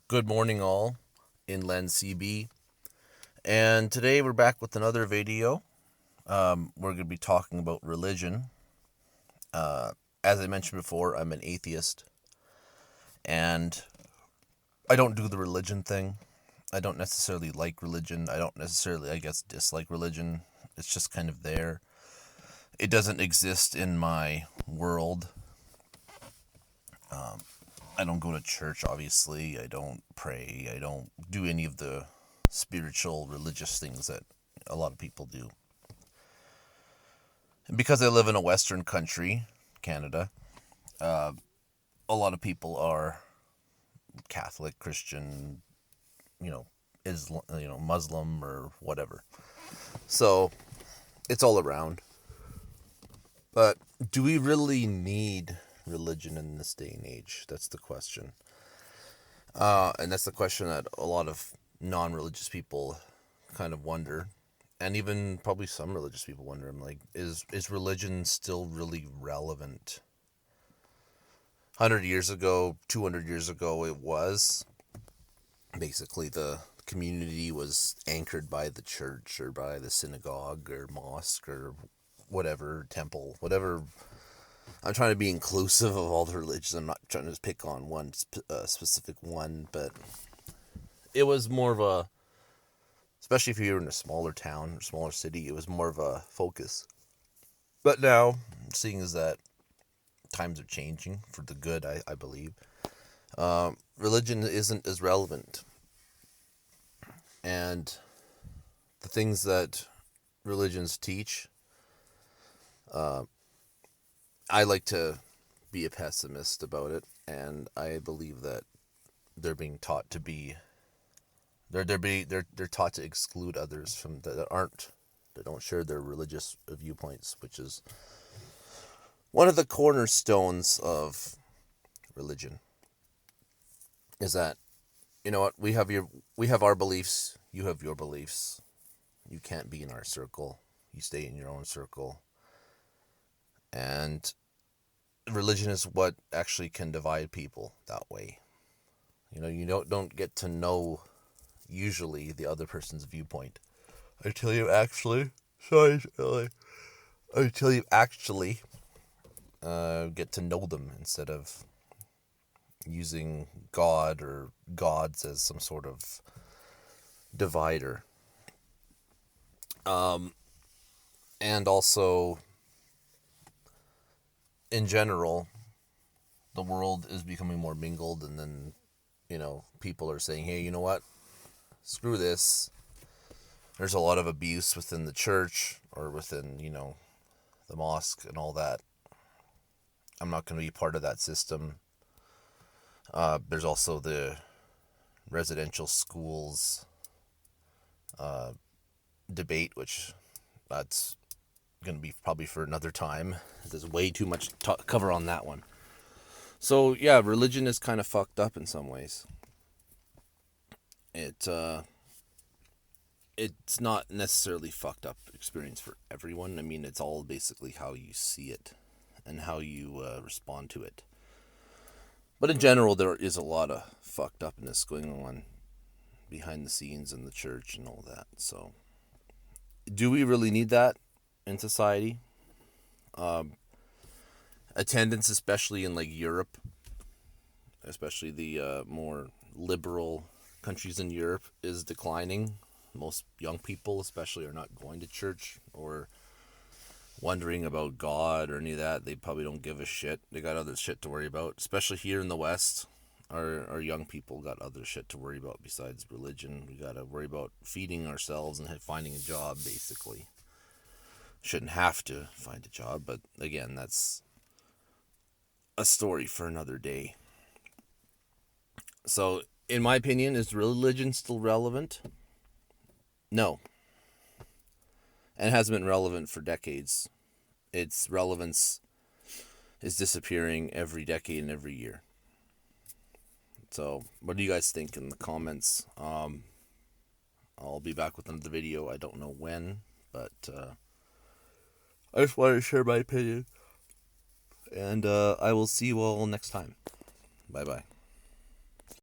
Good morning, all. Inland CB. And today we're back with another video. We're going to be talking about religion. As I mentioned before, I'm an atheist. And I don't do the religion thing. I don't necessarily like religion. I don't necessarily, dislike religion. It's just kind of there. It doesn't exist in my world. I don't go to church, obviously. I don't pray. I don't do any of the spiritual, religious things that a lot of people do. And because I live in a Western country, Canada, a lot of people are Catholic, Christian, Muslim or whatever. So it's all around. But do we really need religion in this day and age? That's the question. And that's the question that a lot of non-religious people kind of wonder. And even probably some religious people wonder, I'm like, is religion still really relevant? 100 years ago, 200 years ago, it was. Basically, the community was anchored by the church or by the synagogue or mosque or whatever, temple, whatever. I'm trying to be inclusive of all the religions. I'm not trying to pick on one specific one, but it was more of a, especially if you were in a smaller town or smaller city, it was more of a focus. But now, seeing as that times are changing for the good, I believe, religion isn't as relevant. And the things that religions teach, I like to be a pessimist about it, and I believe that they're being taught to be they're taught to exclude others from that don't share their religious viewpoints, which is one of the cornerstones of religion. Is that, you know what, we have our beliefs, you have your beliefs. You can't be in our circle. You stay in your own circle. And religion is what actually can divide people that way. You don't get to know usually the other person's viewpoint until you actually get to know them, instead of using God or gods as some sort of divider. And also, in general, the world is becoming more mingled, and then, people are saying, hey, you know what? Screw this. There's a lot of abuse within the church or within, the mosque and all that. I'm not going to be part of that system. There's also the residential schools debate, which that's going to be probably for another time. There's way too much to cover on that one. So yeah, religion is kind of fucked up in some ways. It's not necessarily fucked up experience for everyone. I mean, it's all basically how you see it and how you respond to it. But in general, there is a lot of fucked upness going on behind the scenes in the church and all that. So, do we really need that in society? Attendance, especially in like Europe, especially the more liberal countries in Europe, is declining. Most young people, especially, are not going to church or wondering about God or any of that. They probably don't give a shit. They got other shit to worry about. Especially here in the West, our young people got other shit to worry about besides religion. We got to worry about feeding ourselves and finding a job, basically. Shouldn't have to find a job, but again, that's a story for another day. So, in my opinion, is religion still relevant? No. And hasn't been relevant for decades. Its relevance is disappearing every decade and every year. So, what do you guys think in the comments? I'll be back with another video. I don't know when, but I just wanted to share my opinion. And I will see you all next time. Bye-bye.